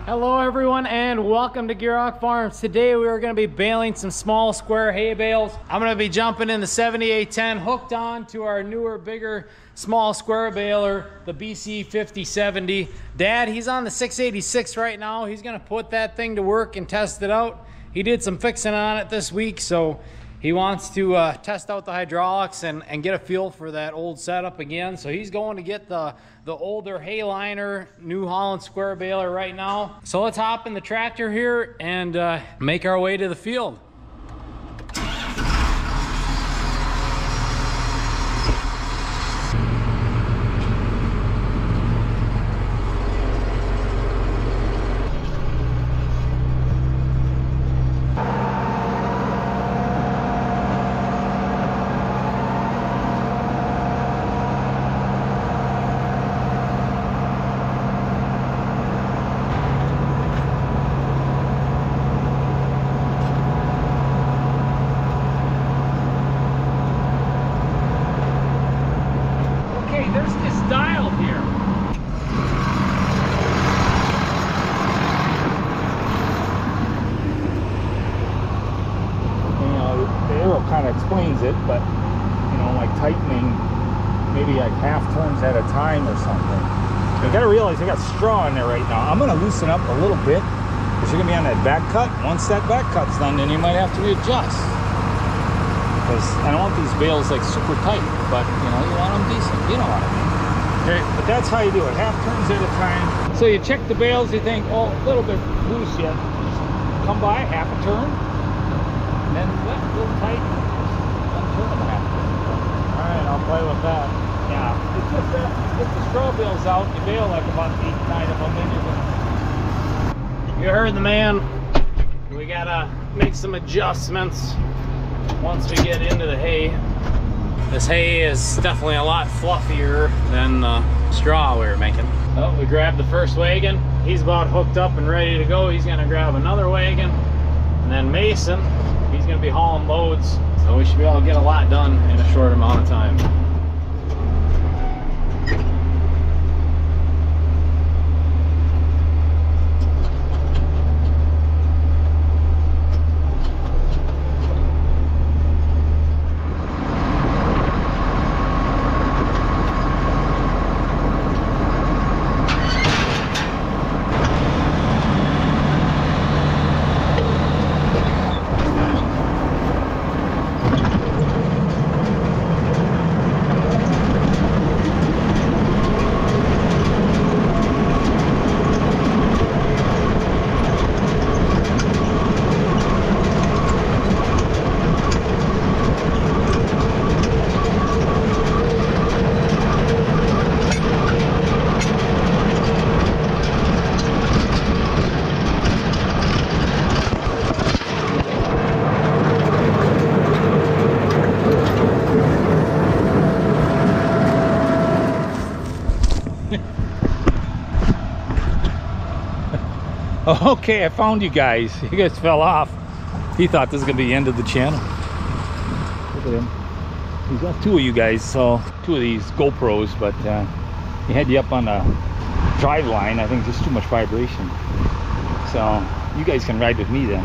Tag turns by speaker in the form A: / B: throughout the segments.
A: Hello everyone and welcome to Gierok Farms. Today we are going to be baling some small square hay bales. I'm going to be jumping in the 7810 hooked on to our newer, bigger, small square baler, the BC 5070. Dad, he's on the 686 right now. He's going to put that thing to work and test it out. He did some fixing on it this week, so he wants to test out the hydraulics and get a feel for that old setup again. So he's going to get the older hay liner New Holland square baler right now. So let's hop in the tractor here and make our way to the field.
B: Kind of explains it, but you know, like tightening maybe like half turns at a time or something. You gotta realize I got straw in there right now. I'm gonna loosen up a little bit because you're gonna be on that back cut. Once that back cut's done, then you might have to readjust, because I don't want these bales like super tight, but you know, you want them decent, you know what I mean. Okay, but that's how you do it, half turns at a time. So you check the bales, you think, oh, a little bit loose yet, just come by half a turn, and then a little tight, one turn and a half. All right, I'll play with that. Yeah, it's just that, get the straw bales out, you bale like about 8, 9 of them, then you're gonna...
A: You heard the man. We gotta make some adjustments once we get into the hay. This hay is definitely a lot fluffier than the straw we were making. Oh, we grabbed the first wagon. He's about hooked up and ready to go. He's gonna grab another wagon. And then Mason, he's gonna be hauling loads. So we should be able to get a lot done in a short amount of time.
B: Okay, I found you guys. You guys fell off. He thought this was gonna be the end of the channel. Look at him. He's got 2 of you guys, so 2 of these GoPros, but he had you up on the drive line. I think just too much vibration. So you guys can ride with me then.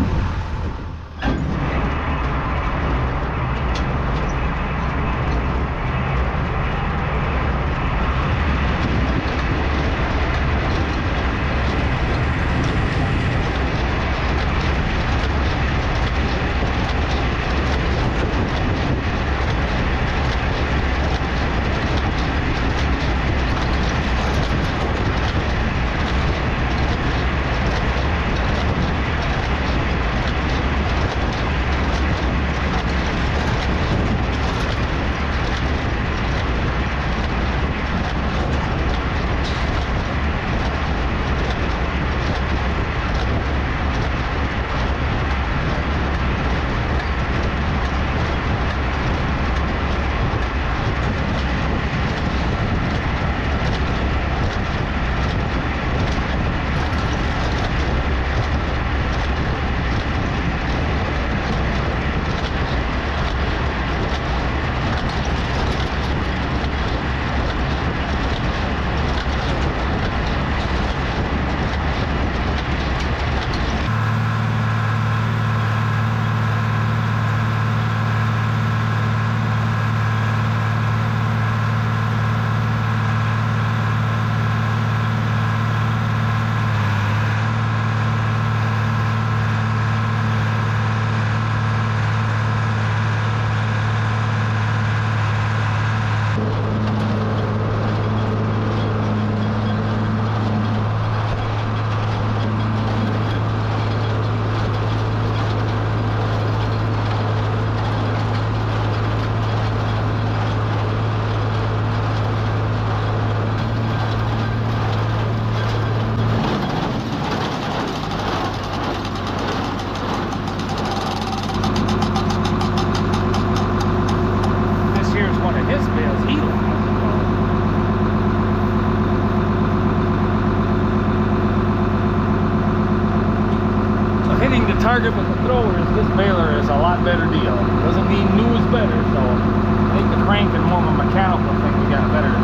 B: target with the throwers, this baler is a lot better deal. Doesn't mean new is better, so I think the crank and more of a mechanical thing, we got a better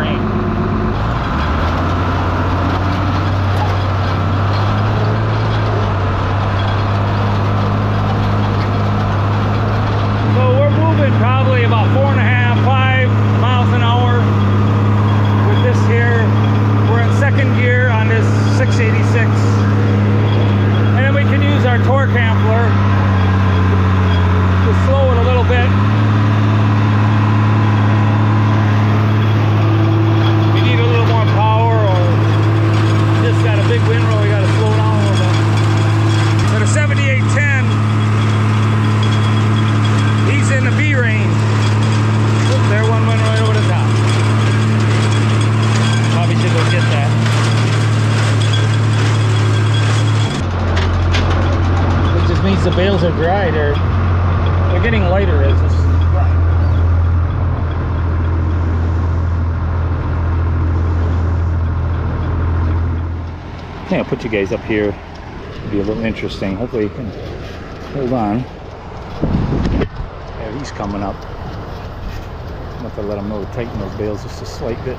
B: aim. So we're moving probably about 4.5, 5 miles an hour with this here. We're in second gear on this 686. We can use our torque handler to slow it a little bit. We need a little more power, or just got a big windrow, we got to slow down a little bit. But a 7810, he's in the B range. Oop, there one went right over the top. Probably should go get that. Means the bales are dry. They're getting lighter as this dry. I think I'll put you guys up here. It'll be a little interesting. Hopefully you can hold on. Yeah, he's coming up. I'm have to let him know to tighten those bales just a slight bit.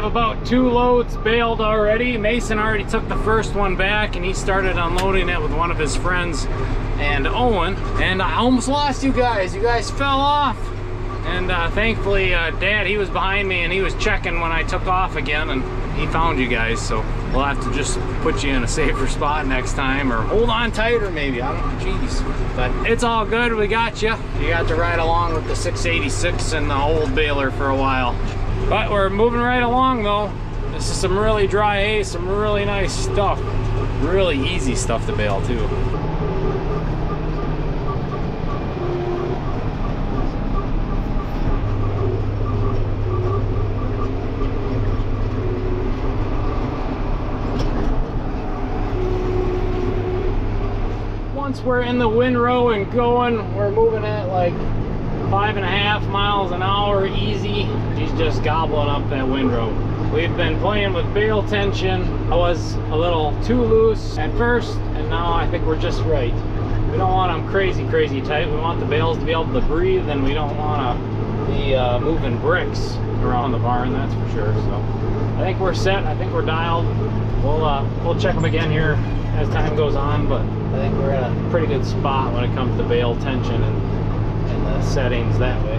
B: About 2 loads baled already. Mason already took the first one back and he started unloading it with one of his friends and Owen, and I almost lost you guys. You guys fell off, and thankfully Dad, he was behind me and he was checking when I took off again, and he found you guys, so we'll have to just put you in a safer spot next time, or hold on tighter maybe, I don't know, jeez. But it's all good, we got you. You got to ride along with the 686 and the old baler for a while. But we're moving right along though. This is some really dry hay, some really nice stuff. Really easy stuff to bale too. Once we're in the windrow and going, we're moving at like 5.5 miles an hour easy. He's just gobbling up that windrow. We've been playing with bale tension. I was a little too loose at first, and now I think we're just right. We don't want them crazy tight. We want the bales to be able to breathe, and we don't want to be moving bricks around the barn, that's for sure. So I think we're set. I think we're dialed. We'll check them again here as time goes on, but I think we're in a pretty good spot when it comes to bale tension and the settings that way.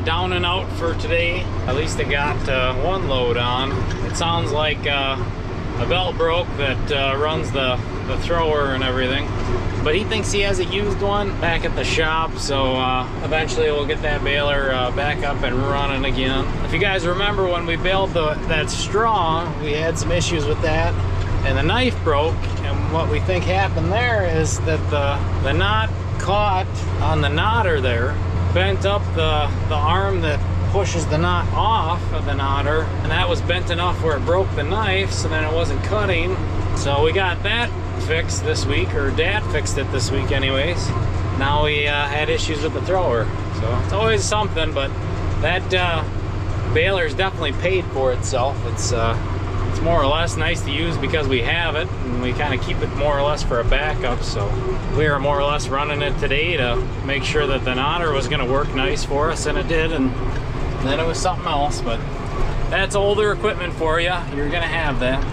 A: down and out for today. At least they got one load on. It sounds like a belt broke that runs the thrower and everything. But he thinks he has a used one back at the shop, so eventually we'll get that baler back up and running again. If you guys remember when we baled that straw, we had some issues with that, and the knife broke, and what we think happened there is that the knot caught on the knotter there, bent up the arm that pushes the knot off of the knotter, and that was bent enough where it broke the knife, so then it wasn't cutting. So we got that fixed this week, or Dad fixed it this week anyways. Now we had issues with the thrower, so it's always something. But that baler's definitely paid for itself. It's more or less nice to use because we have it, and we kind of keep it more or less for a backup. So we are more or less running it today to make sure that the knotter was going to work nice for us, and it did, and then it was something else. But that's older equipment for you. You're going to have that.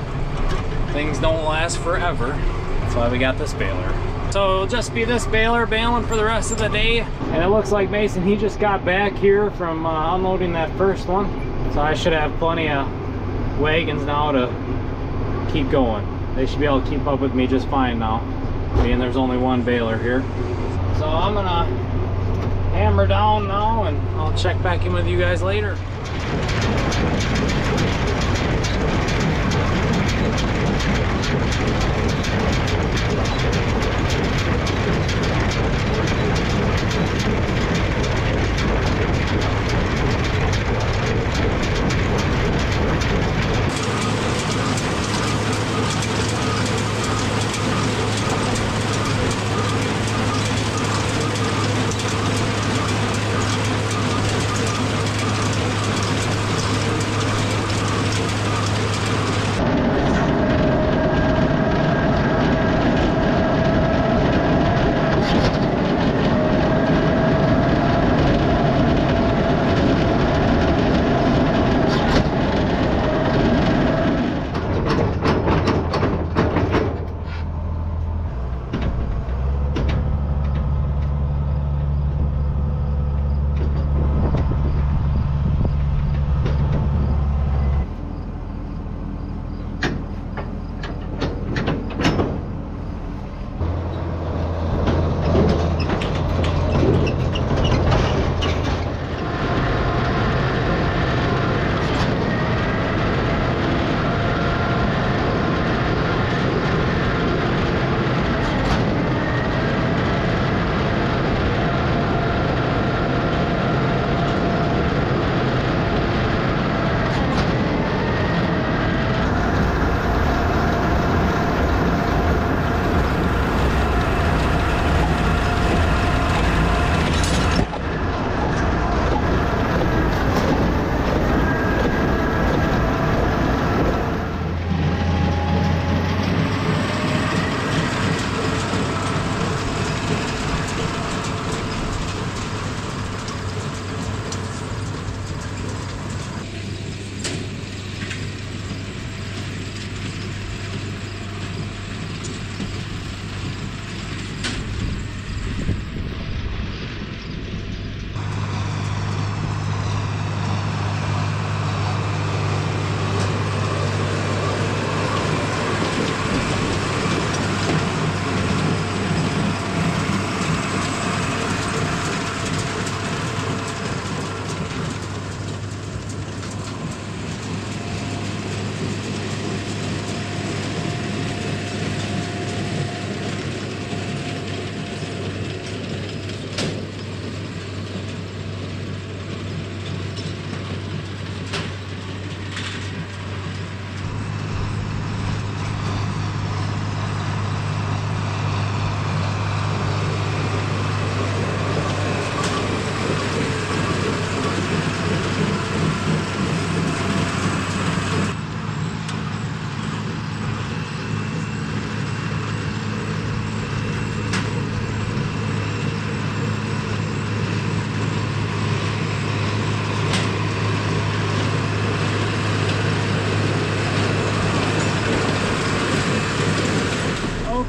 A: Things don't last forever. That's why we got this baler. So it'll just be this baler baling for the rest of the day. And it looks like Mason, he just got back here from unloading that first one. So I should have plenty of wagons now to keep going. They should be able to keep up with me just fine now, being there's only one baler here. So I'm gonna hammer down now, and I'll check back in with you guys later.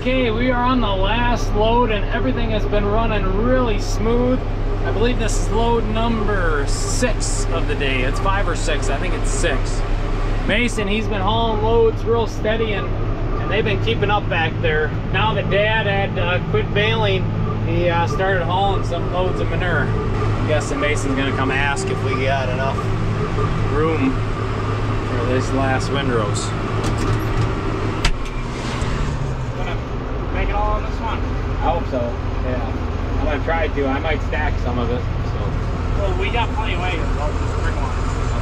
A: Okay, we are on the last load and everything has been running really smooth. I believe this is load number 6 of the day. It's 5 or 6, I think it's 6. Mason, he's been hauling loads real steady, and they've been keeping up back there. Now that Dad had quit baling, he started hauling some loads of manure. I'm guessing Mason's gonna come ask if we got enough room for this last windrows.
C: Gonna make it all on this one?
A: I hope so, yeah. I'm gonna try to. I might stack some of it, so.
C: Well, we got plenty of wagons. I'll just bring one.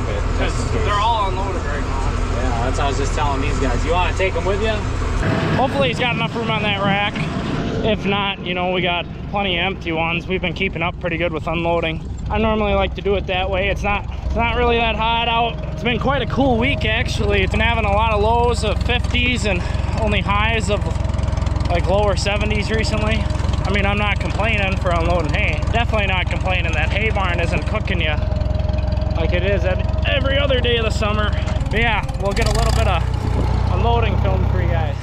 A: Okay.
C: Because they're all unloaded right now.
A: Yeah, that's what I was just telling these guys. You want to take them with you?
C: Hopefully he's got enough room on that rack. If not, you know, we got plenty of empty ones. We've been keeping up pretty good with unloading. I normally like to do it that way. It's not really that hot out. It's been quite a cool week, actually. It's been having a lot of lows of 50s and only highs of like lower 70s recently. I mean, I'm not complaining for unloading hay. Definitely not complaining that hay barn isn't cooking you like it is every other day of the summer. But yeah, we'll get a little bit of unloading film for you guys.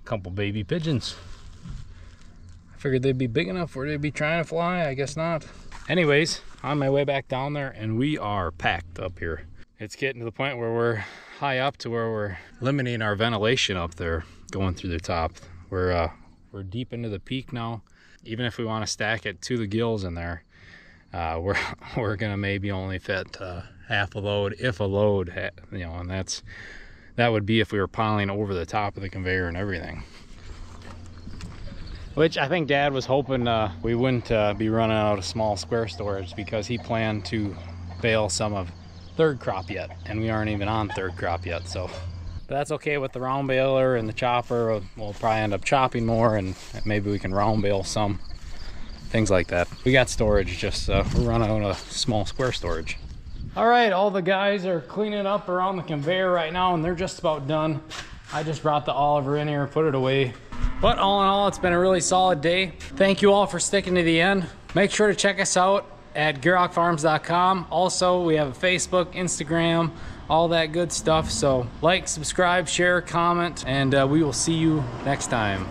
A: Couple baby pigeons. I figured they'd be big enough where they'd be trying to fly. I guess not. Anyways, on my way back down there, and we are packed up here. It's getting to the point where we're high up to where we're limiting our ventilation up there going through the top. We're deep into the peak now. Even if we want to stack it to the gills in there, we're gonna maybe only fit half a load, if a load, you know, and that would be if we were piling over the top of the conveyor and everything. Which I think Dad was hoping we wouldn't be running out of small square storage, because he planned to bale some of third crop yet, and we aren't even on third crop yet. So, but that's okay with the round baler and the chopper. We'll probably end up chopping more, and maybe we can round bale some, things like that. We got storage, just we're running out of small square storage. All right, all the guys are cleaning up around the conveyor right now, and they're just about done. I just brought the Oliver in here and put it away. But all in all, it's been a really solid day. Thank you all for sticking to the end. Make sure to check us out at gierokfarms.com. Also, we have a Facebook, Instagram, all that good stuff. So like, subscribe, share, comment, and we will see you next time.